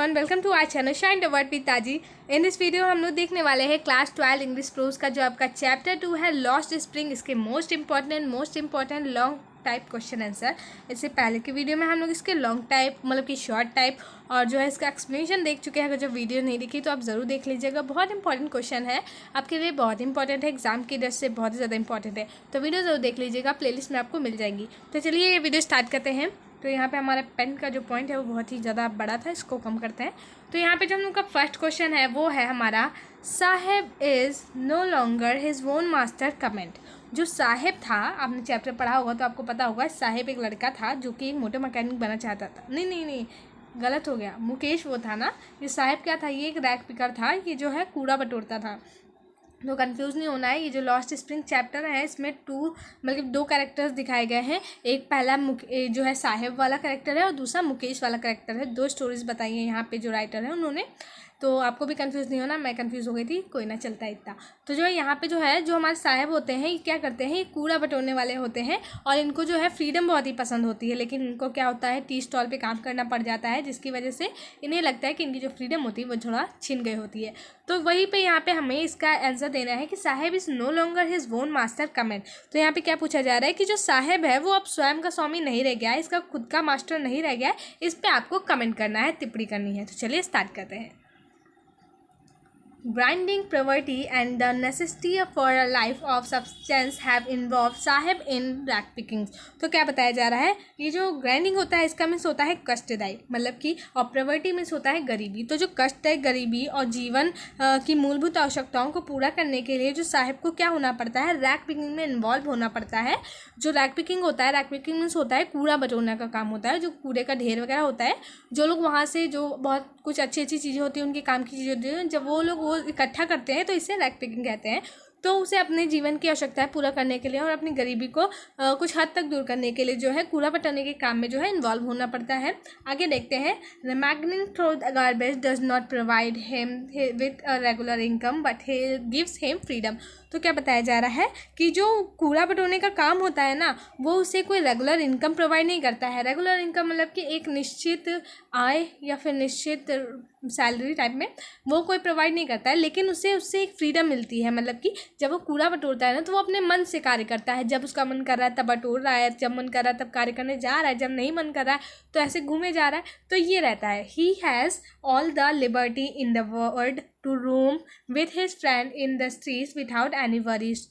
Everyone, welcome to our channel shine the word with Taji. In this video हम लोग देखने वाले हैं क्लास 12 इंग्लिश प्रोज का जो आपका चैप्टर 2 है लॉस्ट स्प्रिंग। इसके most important long type question answer. इससे पहले की वीडियो में हम लोग इसके लॉन्ग टाइप मतलब कि शॉर्ट टाइप और जो है इसका एक्सप्लेनेशन देख चुके हैं। अगर जो वीडियो नहीं देखी तो आप ज़रूर देख लीजिएगा। बहुत इंपॉर्टेंट क्वेश्चन है, आपके लिए बहुत इंपॉर्टेंट है, एग्जाम की दृष्टि से बहुत ही ज़्यादा इंपॉर्टेंट है, तो वीडियो ज़रूर देख लीजिएगा। प्लेलिस्ट में आपको मिल जाएगी। तो चलिए ये वीडियो स्टार्ट करते हैं। तो यहाँ पे हमारा पेन का जो पॉइंट है वो बहुत ही ज़्यादा बड़ा था, इसको कम करते हैं। तो यहाँ पे जो हम लोग का फर्स्ट क्वेश्चन है वो है हमारा, Saheb is no longer his own master comment. जो साहेब था, आपने चैप्टर पढ़ा होगा तो आपको पता होगा, साहेब एक लड़का था जो कि एक मोटर मैकेनिक बनना चाहता था। नहीं, गलत हो गया, मुकेश वो था ना। ये साहेब क्या था, ये एक रैक पिकर था, ये जो है कूड़ा बटोरता था। तो कंफ्यूज नहीं होना है। ये जो लॉस्ट स्प्रिंग चैप्टर है इसमें दो कैरेक्टर्स दिखाए गए हैं। एक पहला जो है साहेब वाला कैरेक्टर है और दूसरा मुकेश वाला कैरेक्टर है। दो स्टोरीज बताई हैं यहाँ पे जो राइटर है उन्होंने। तो आपको भी कंफ्यूज नहीं होना, मैं कंफ्यूज हो गई थी, कोई ना, चलता है इतना। तो जो है यहाँ पे जो है, जो हमारे साहब होते हैं ये क्या करते हैं, ये कूड़ा बटोरने वाले होते हैं और इनको जो है फ्रीडम बहुत ही पसंद होती है। लेकिन इनको क्या होता है, टी स्टॉल पे काम करना पड़ जाता है, जिसकी वजह से इन्हें लगता है कि इनकी जो फ्रीडम होती है वो थोड़ा छिन गई होती है। तो वहीं पे यहाँ पे हमें इसका आंसर देना है कि Saheb is no longer his own master comment. तो यहाँ पे क्या पूछा जा रहा है कि जो साहेब है वो अब स्वयं का स्वामी नहीं रह गया है, इसका खुद का मास्टर नहीं रह गया है। इस पर आपको कमेंट करना है, टिप्पणी करनी है। तो चलिए स्टार्ट करते हैं। Grinding poverty and the necessity for a life of substance have involved Saheb in rack pickings। तो क्या बताया जा रहा है, ये जो ग्राइंडिंग होता है इसका मीन्स होता है कष्टदायी, मतलब कि, और प्रॉवर्टी मीन्स होता है गरीबी। तो जो कष्ट है, गरीबी और जीवन की मूलभूत आवश्यकताओं को पूरा करने के लिए जो साहेब को क्या होना पड़ता है, रैक पिकिंग में इन्वॉल्व होना पड़ता है। जो रैक पिकिंग होता है, रैक पिकिंग मीन्स होता है कूड़ा बटोरने का काम होता है। जो कूड़े का ढेर वगैरह होता है, जो लोग वहाँ से जो बहुत कुछ अच्छी चीज़ें होती हैं, उनके काम की चीज़ें होती हैं, जब वो लोग वो इकट्ठा करते हैं तो इसे रैक पिकिंग कहते हैं। तो उसे अपने जीवन की आवश्यकताएं पूरा करने के लिए और अपनी गरीबी को कुछ हद तक दूर करने के लिए जो है कूड़ा बटाने के काम में जो है इन्वॉल्व होना पड़ता है। आगे देखते हैं। मैगनिंग through the garbage does not provide him with a regular income but he gives him freedom. तो क्या बताया जा रहा है कि जो कूड़ा बटोरने का काम होता है ना, वो उसे कोई रेगुलर इनकम प्रोवाइड नहीं करता है। रेगुलर इनकम मतलब कि एक निश्चित आय या फिर निश्चित सैलरी टाइप में वो कोई प्रोवाइड नहीं करता है, लेकिन उससे एक फ्रीडम मिलती है। मतलब कि जब वो कूड़ा बटोरता है ना तो वो अपने मन से कार्य करता है। जब उसका मन कर रहा है तब बटोर रहा है, जब मन कर रहा है तब कार्य करने जा रहा है, जब नहीं मन कर रहा है तो ऐसे घूमे जा रहा है। तो ये रहता है, he has all the liberty in the world to roam with his friend in the streets without any worries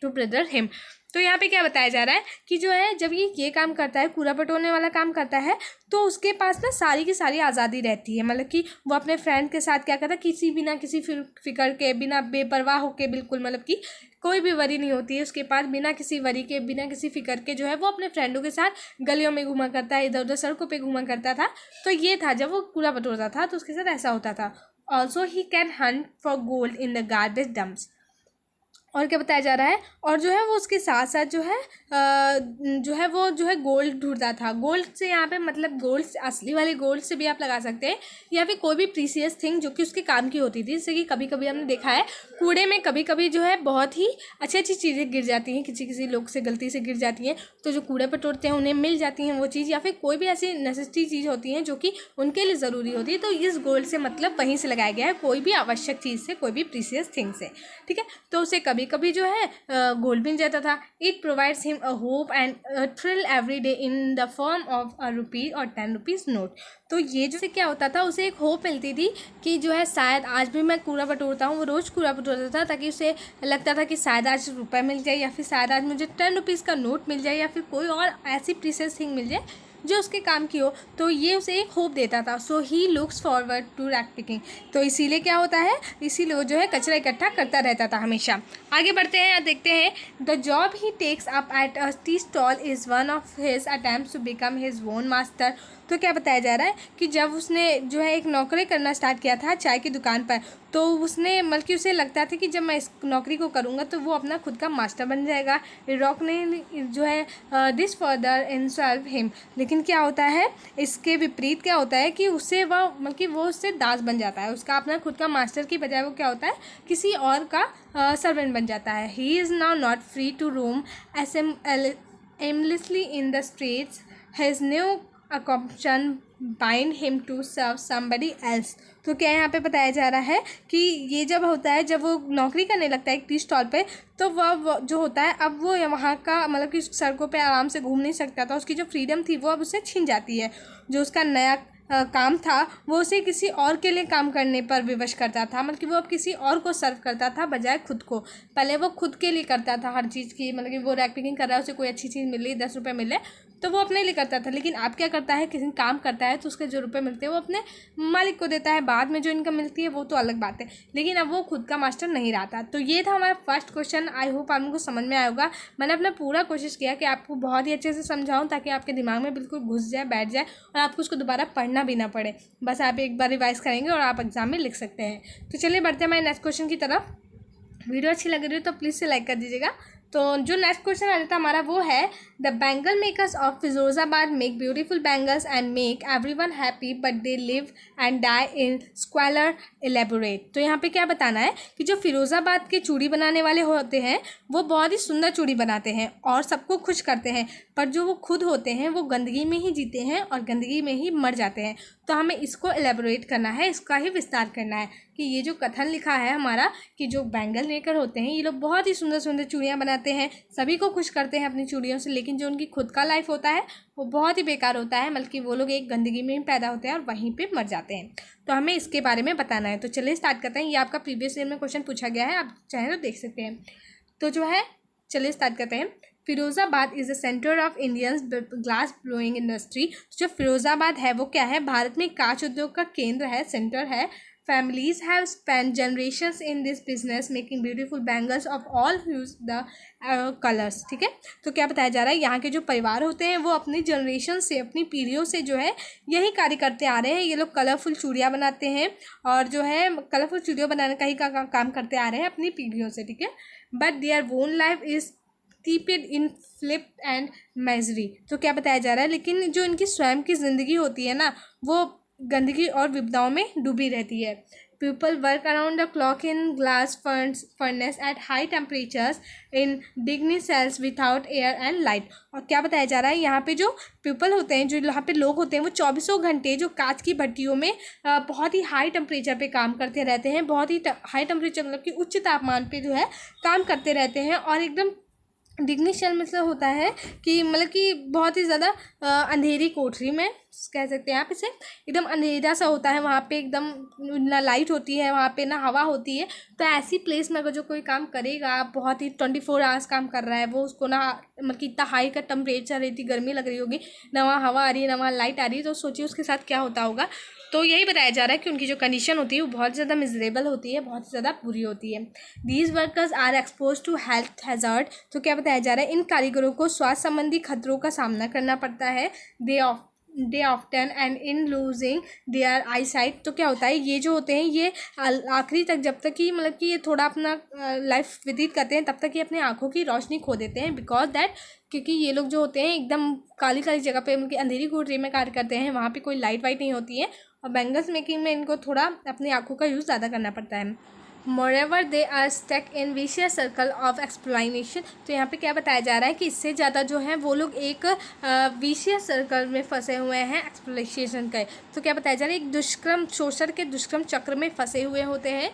to bother him। तो यहाँ पे क्या बताया जा रहा है कि जो है जब ये काम करता है, कूड़ा बटोरने वाला काम करता है, तो उसके पास ना सारी की सारी आज़ादी रहती है। मतलब कि वो अपने फ्रेंड के साथ क्या करता है, बिना किसी फिक्र के, बिना बेपरवाह होके, बिल्कुल मतलब कि कोई भी वरी नहीं होती है उसके पास, बिना किसी वरी के, बिना किसी फिक्र के जो है वो अपने फ्रेंडों के साथ गलियों में घूमा करता है, इधर उधर सड़कों पे घूमा करता था। तो ये था जब वो कूड़ा बटोरता था तो उसके साथ ऐसा होता था। Also he can Hunt for gold in the garbage dumps. और क्या बताया जा रहा है, और जो है वो उसके साथ साथ जो है गोल्ड ढूंढता था। गोल्ड से यहाँ पे मतलब गोल्ड, असली वाले गोल्ड से भी आप लगा सकते हैं, या फिर कोई भी प्रीसियस थिंग जो कि उसके काम की होती थी। जैसे कि कभी कभी हमने देखा है कूड़े में कभी कभी जो है बहुत ही अच्छी चीज़ें गिर जाती हैं, किसी लोग से गलती से गिर जाती हैं, तो जो कूड़े पर तोड़ते हैं उन्हें मिल जाती हैं वो चीज़, या फिर कोई भी ऐसी नेसेसिटी चीज़ होती हैं जो कि उनके लिए ज़रूरी होती है। तो इस गोल्ड से मतलब वहीं से लगाया गया है, कोई भी आवश्यक चीज़ से, कोई भी प्रीसियस थिंग से, ठीक है। तो उसे कभी कभी जो है गोल्ड मिल जाता था। It provides him a hope and thrill every day in the form of a rupee or 10 rupees note. तो ये जो क्या होता था, उसे एक होप मिलती थी कि जो है शायद आज भी मैं कूड़ा बटोरता हूँ, वो रोज़ कूड़ा बटोरता था, ताकि उसे लगता था कि शायद आज रुपये मिल जाए, या फिर शायद आज मुझे 10 रुपीज़ का नोट मिल जाए, या फिर कोई और ऐसी प्रीसियस थिंग मिल जाए जो उसके काम की हो। तो ये उसे एक होप देता था। So he looks forward to rag picking. तो इसीलिए क्या होता है, इसीलिए वो जो है कचरा इकट्ठा करता रहता था हमेशा। आगे बढ़ते हैं और देखते हैं। The job he takes up at a tea stall is one of his attempts to become his own master. तो क्या बताया जा रहा है कि जब उसने जो है एक नौकरी करना स्टार्ट किया था चाय की दुकान पर, तो उसने मतलब कि उसे लगता था कि जब मैं इस नौकरी को करूँगा तो वो अपना खुद का मास्टर बन जाएगा। रॉक ने जो है दिस फर्दर इंसल्व हिम। लेकिन क्या होता है, इसके विपरीत क्या होता है कि उससे वह मतलब कि वो उससे दास बन जाता है। उसका अपना खुद का मास्टर की बजाय वो क्या होता है, किसी और का सर्वेंट बन जाता है। He is now not free to roam aimlessly in the streets. His new occupation bind him to serve somebody else. तो क्या यहाँ पे बताया जा रहा है कि ये जब होता है, जब वो नौकरी करने लगता है एक टी स्टॉल पे, तो वह जो होता है अब वो वहाँ का मतलब कि सड़कों पे आराम से घूम नहीं सकता था, उसकी जो फ्रीडम थी वो अब उससे छीन जाती है। जो उसका नया काम था वो उसे किसी और के लिए काम करने पर विवश करता था, मतलब कि वो अब किसी और को सर्व करता था बजाय खुद को। पहले वो खुद के लिए करता था हर चीज़ की, मतलब कि वो रैक पिकिंग कर रहा है, उसे कोई अच्छी चीज़ मिल रही 10 रुपये मिले तो वो अपने लिए करता था। लेकिन अब क्या करता है, किसी काम करता है तो उसके जो रुपये मिलते हैं वो अपने मालिक को देता है, बाद में जो इनकम मिलती है वो तो अलग बात है, लेकिन अब वो खुद का मास्टर नहीं रहता। तो ये था हमारा फर्स्ट क्वेश्चन। आई होप आप लोगों को समझ में आया होगा। मैंने अपना पूरा कोशिश किया कि आपको बहुत ही अच्छे से समझाऊँ ताकि आपके दिमाग में बिल्कुल घुस जाए, बैठ जाए और आपको उसको दोबारा पढ़ना भी ना पड़े। बस आप एक बार रिवाइज करेंगे और आप एग्जाम में लिख सकते हैं। तो चलिए बढ़ते हैं हमारे नेक्स्ट क्वेश्चन की तरफ। वीडियो अच्छी लग रही है तो प्लीज़ से लाइक कर दीजिएगा। तो जो नेक्स्ट क्वेश्चन आ जाता है हमारा वो है, the bangle makers of Firozabad make beautiful bangles and make everyone happy but they live and die in squalor, elaborate. तो यहाँ पे क्या बताना है कि जो फिरोजाबाद के चूड़ी बनाने वाले होते हैं वो बहुत ही सुंदर चूड़ी बनाते हैं और सबको खुश करते हैं, पर जो वो खुद होते हैं वो गंदगी में ही जीते हैं और गंदगी में ही मर जाते हैं। तो हमें इसको एलेबोरेट करना है, इसका ही विस्तार करना है कि ये जो कथन लिखा है हमारा कि जो बैंगल मेकर होते हैं ये लोग बहुत ही सुंदर सुंदर चूड़ियाँ बनाते हैं, सभी को खुश करते हैं अपनी चूड़ियों से, लेकिन जो उनकी खुद का लाइफ होता है वो बहुत ही बेकार होता है, बल्कि वो लोग एक गंदगी में ही पैदा होते हैं और वहीं पे मर जाते हैं। तो हमें इसके बारे में बताना है। तो चलिए स्टार्ट करते हैं। ये आपका प्रीवियस ईयर में क्वेश्चन पूछा गया है, आप चाहें तो देख सकते हैं। तो जो है चलिए स्टार्ट करते हैं। Firozabad is the centre of Indians glass blowing industry. जो फिरोज़ाबाद है वो क्या है, भारत में कांच उद्योग का केंद्र है, सेंटर है। Families have spent generations in this business making beautiful bangles of all hues the colors। ठीक है, तो क्या बताया जा रहा है, यहाँ के जो परिवार होते हैं वो अपनी जनरेशन से, अपनी पीढ़ियों से जो है यही कार्य करते आ रहे हैं। ये लोग कलरफुल चूड़ियाँ बनाते हैं और जो है कलरफुल चूड़ियाँ बनाने का ही काम करते आ रहे हैं अपनी पीढ़ियों से। ठीक है, but their own life is steeped in filth and misery. तो क्या बताया जा रहा है, लेकिन जो इनकी स्वयं की ज़िंदगी होती है ना वो गंदगी और विपदाओं में डूबी रहती है। People work around the clock in glass furnaces at high temperatures in डिग्नी cells without air and light. और क्या बताया जा रहा है, यहाँ पे जो पीपल होते हैं, जो यहाँ पे लोग होते हैं वो 24 घंटे जो कांच की भट्टियों में बहुत ही हाई टेम्परेचर पे काम करते रहते हैं, बहुत ही हाई टेम्परेचर मतलब कि उच्च तापमान पे जो है काम करते रहते हैं। और एकदम डिग्नी सेल मतलब होता है कि मतलब कि बहुत ही ज़्यादा अंधेरी कोठरी में कह सकते हैं आप इसे, एकदम अंधेरा सा होता है वहाँ पे, एकदम ना लाइट होती है वहाँ पे, ना हवा होती है। तो ऐसी प्लेस में अगर जो कोई काम करेगा, बहुत ही 24 आवर्स काम कर रहा है वो, उसको ना मतलब कि इतना हाई का टेम्परेचर है, इतनी गर्मी लग रही होगी, ना वहाँ हवा आ रही है ना वहाँ लाइट आ रही है, तो सोचिए उसके साथ क्या होता होगा। तो यही बताया जा रहा है कि उनकी जो कंडीशन होती है वो बहुत ज़्यादा मिजरेबल होती है, बहुत ज़्यादा बुरी होती है। These workers are expose to health hazard. तो क्या बताया जा रहा है, इन कारीगरों को स्वास्थ्य संबंधी खतरों का सामना करना पड़ता है। They often end in losing their eyesight. तो क्या होता है, ये जो होते हैं ये आखिरी तक, जब तक कि मतलब कि ये थोड़ा अपना लाइफ व्यतीत करते हैं तब तक ये अपनी आँखों की रोशनी खो देते हैं, बिकॉज दैट क्योंकि ये लोग जो होते हैं एकदम काली काली जगह पे, उनकी अंधेरी कोठरी में कार्य करते हैं, वहाँ पे कोई लाइट वाइट नहीं होती है और बैंगल्स मेकिंग में इनको थोड़ा अपनी आँखों का यूज़ ज़्यादा करना पड़ता है। Moreover they are stuck in vicious circle of exploitation. तो यहाँ पे क्या बताया जा रहा है कि इससे ज़्यादा जो है वो लोग एक विशियस सर्कल में फंसे हुए हैं एक्सप्लोइटेशन के। तो क्या बताया जा रहा है, एक दुष्कर्म शोषण के दुष्कर्म चक्र में फंसे हुए होते हैं।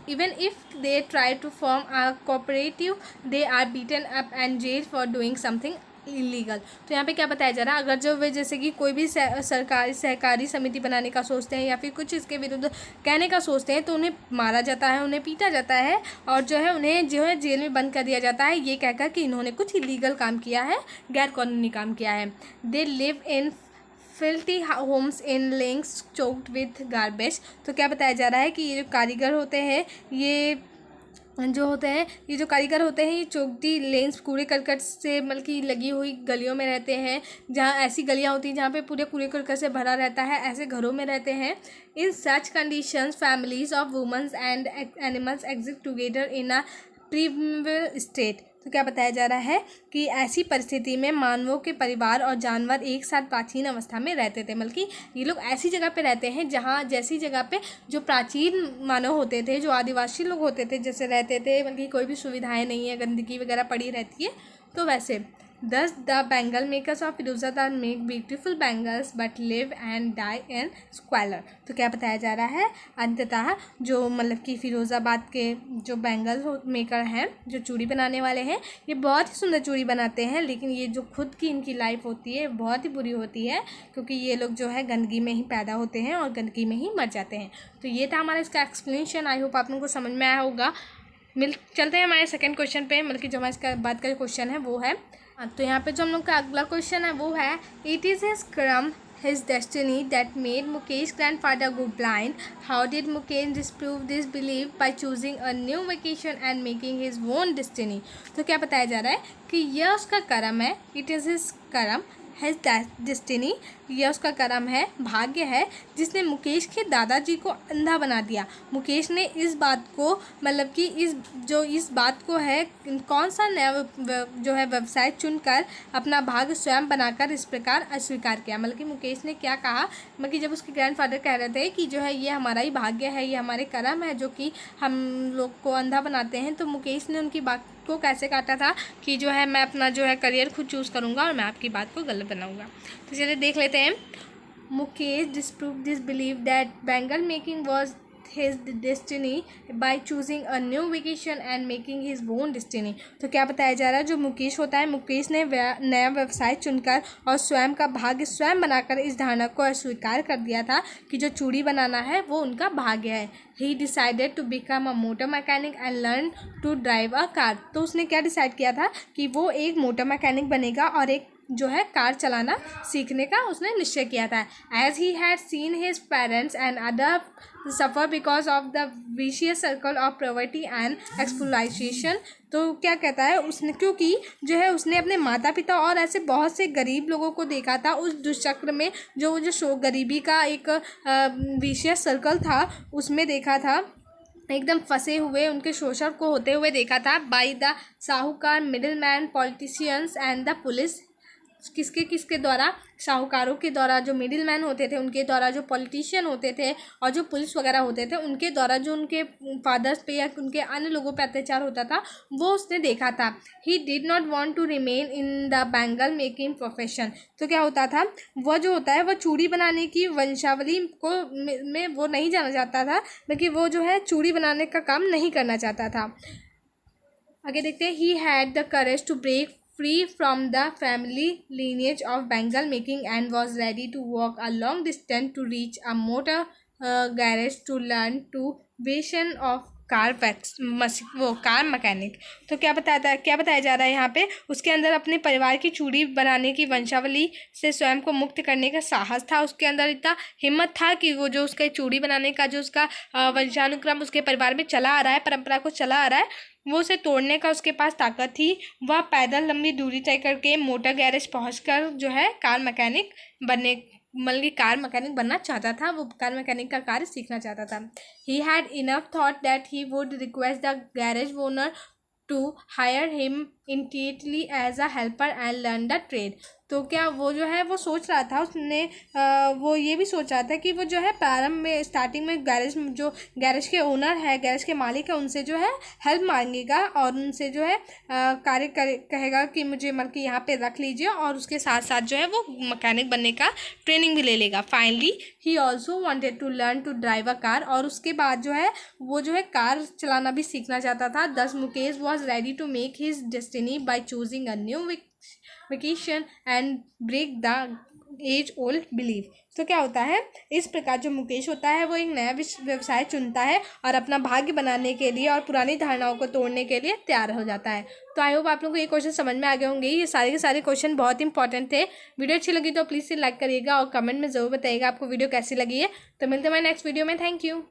Even if they try to form a cooperative, they are beaten up and jailed for doing something illegal. तो यहाँ पे क्या बताया जा रहा है, अगर जो वे जैसे कि कोई भी सरकारी सहकारी समिति बनाने का सोचते हैं या फिर कुछ इसके विरुद्ध कहने का सोचते हैं तो उन्हें मारा जाता है, उन्हें पीटा जाता है और जो है उन्हें जो है जेल में बंद कर दिया जाता है, ये कहकर कि इन्होंने कुछ इलीगल काम किया है, गैर कानूनी काम किया है। They live in filthy homes in lanes choked with garbage. तो क्या बताया जा रहा है कि ये जो कारीगर होते हैं ये जो कारीगर होते हैं ये चौकटी लेंस कूड़े करकट से मतलब कि लगी हुई गलियों में रहते हैं, जहाँ ऐसी गलियाँ होती हैं जहाँ पे पूरे कूड़े करकट से भरा रहता है, ऐसे घरों में रहते हैं। In such conditions families of womens and animals exist together in a primitive state. तो क्या बताया जा रहा है कि ऐसी परिस्थिति में मानवों के परिवार और जानवर एक साथ प्राचीन अवस्था में रहते थे, मतलब कि ये लोग ऐसी जगह पे रहते हैं जहाँ जैसी जगह पे जो प्राचीन मानव होते थे, जो आदिवासी लोग होते थे जैसे रहते थे, मतलब कि कोई भी सुविधाएं नहीं है, गंदगी वगैरह पड़ी रहती है, तो वैसे दस the bangle makers of Firozabad make beautiful bangles but live and die in squalor. तो क्या बताया जा रहा है, अंततः जो मतलब कि फिरोज़ाबाद के जो बैंगल मेकर हैं, जो चूड़ी बनाने वाले हैं, ये बहुत ही सुंदर चूड़ी बनाते हैं, लेकिन ये जो खुद की इनकी लाइफ होती है बहुत ही बुरी होती है, क्योंकि ये लोग जो है गंदगी में ही पैदा होते हैं और गंदगी में ही मर जाते हैं। तो ये था हमारा इसका एक्सप्लेनेशन। आई होप आप लोगों को समझ में आया होगा। चलते हैं हमारे सेकंड क्वेश्चन पे, मतलब कि जो हमारे इसका बाद का क्वेश्चन है वो है, तो यहाँ पे जो हम लोग का अगला क्वेश्चन है वो है, इट इज़ हिज क्रम his destiny that made Mukesh's grandfather go blind. How did Mukesh disprove this belief by choosing a new vacation and making his own destiny? तो क्या बताया जा रहा है कि यह उसका कर्म है, it is his कर्म, his destiny, यह उसका कर्म है, भाग्य है, जिसने मुकेश के दादाजी को अंधा बना दिया। मुकेश ने इस बात को मतलब कि इस बात को है कौन सा नया जो है व्यवसाय चुनकर अपना भाग्य स्वयं बनाकर इस प्रकार अस्वीकार किया। मतलब कि मुकेश ने क्या कहा, मतलब कि जब उसके ग्रैंडफादर कह रहे थे कि जो है ये हमारा ही भाग्य है, ये हमारे कर्म है जो कि हम लोग को अंधा बनाते हैं, तो मुकेश ने उनकी बात को कैसे काटा था कि जो है मैं अपना जो है करियर खुद चूज़ करूँगा और मैं आपकी बात को गलत बनाऊँगा। तो चलिए देख लेते हैं। Mukesh disproved this belief that bangle making was his destiny by choosing a new vacation and making his own destiny। तो क्या बताया जा रहा है, जो मुकेश होता है, मुकेश ने नया व्यवसाय चुनकर और स्वयं का भाग्य स्वयं बनाकर इस धारणा को अस्वीकार कर दिया था कि जो चूड़ी बनाना है वो उनका भाग्य है। He decided to become a motor mechanic and learn to drive a car। तो उसने क्या डिसाइड किया था कि वो एक मोटर मैकेनिक बनेगा और एक जो है कार चलाना सीखने का उसने निश्चय किया था। As he had seen his parents and other suffer because of the vicious circle of poverty and exploitation. तो क्या कहता है उसने, क्योंकि जो है उसने अपने माता पिता और ऐसे बहुत से गरीब लोगों को देखा था उस दुष्चक्र में, जो गरीबी का एक विशियस सर्कल था उसमें देखा था, एकदम फंसे हुए उनके शोषण को होते हुए देखा था। बाय द साहूकार, middle man, politicians and the police. किसके द्वारा, साहूकारों के द्वारा, जो मिडिल मैन होते थे उनके द्वारा, जो पॉलिटिशियन होते थे और जो पुलिस वगैरह होते थे उनके द्वारा जो उनके फादर्स पे या उनके अन्य लोगों पे अत्याचार होता था वो उसने देखा था। He did not want to remain in the bangle making profession. तो क्या होता था, वह जो होता है वह चूड़ी बनाने की वंशावली को में वो नहीं जाना चाहता था, बल्कि वो जो है चूड़ी बनाने का काम नहीं करना चाहता था। आगे देखते हैं। He had the courage to break free from the family lineage of bangle making and was ready to walk a long distance to reach a motor garage to learn to vision of car mechanic. तो क्या बताया जा रहा है यहाँ पे, उसके अंदर अपने परिवार की चूड़ी बनाने की वंशावली से स्वयं को मुक्त करने का साहस था, उसके अंदर इतना हिम्मत था कि वो जो उसके चूड़ी बनाने का जो उसका वंशानुक्रम उसके परिवार में चला आ रहा है, परंपरा को चला आ रहा है, वो उसे तोड़ने का उसके पास ताकत थी। वह पैदल लंबी दूरी तय करके मोटर गैरेज पहुंचकर जो है कार मैकेनिक बनना चाहता था, वो कार मैकेनिक का कार्य सीखना चाहता था। He had enough thought that he would request the garage owner to hire him immediately as a helper and learn the trade. तो क्या वो जो है वो सोच रहा था, उसने वो ये भी सोच रहा था कि वो जो है प्रारंभ में स्टार्टिंग में गैरेज के ओनर है, गैरेज के मालिक है, उनसे जो है हेल्प मांगेगा और उनसे जो है कहेगा कि मुझे मतलब कि यहाँ पे रख लीजिए, और उसके साथ साथ जो है वो मैकेनिक बनने का ट्रेनिंग भी ले लेगा। Finally he also wanted to learn to drive a car. और उसके बाद जो है वो जो है कार चलाना भी सीखना चाहता था। Thus Mukesh was ready to make his destiny by choosing a new vacation and break the age old believe. तो क्या होता है, इस प्रकार जो मुकेश होता है वो एक नया व्यवसाय चुनता है और अपना भाग्य बनाने के लिए और पुरानी धारणाओं को तोड़ने के लिए तैयार हो जाता है। तो आई होप आप लोगों को ये क्वेश्चन समझ में आ गए होंगे। ये सारे के सारे क्वेश्चन बहुत इंपॉर्टेंट थे। वीडियो अच्छी लगी तो प्लीज़ से लाइक करिएगा और कमेंट में ज़रूर बताइएगा आपको वीडियो कैसी लगी है। तो मिलते हैं नेक्स्ट वीडियो में। Thank you.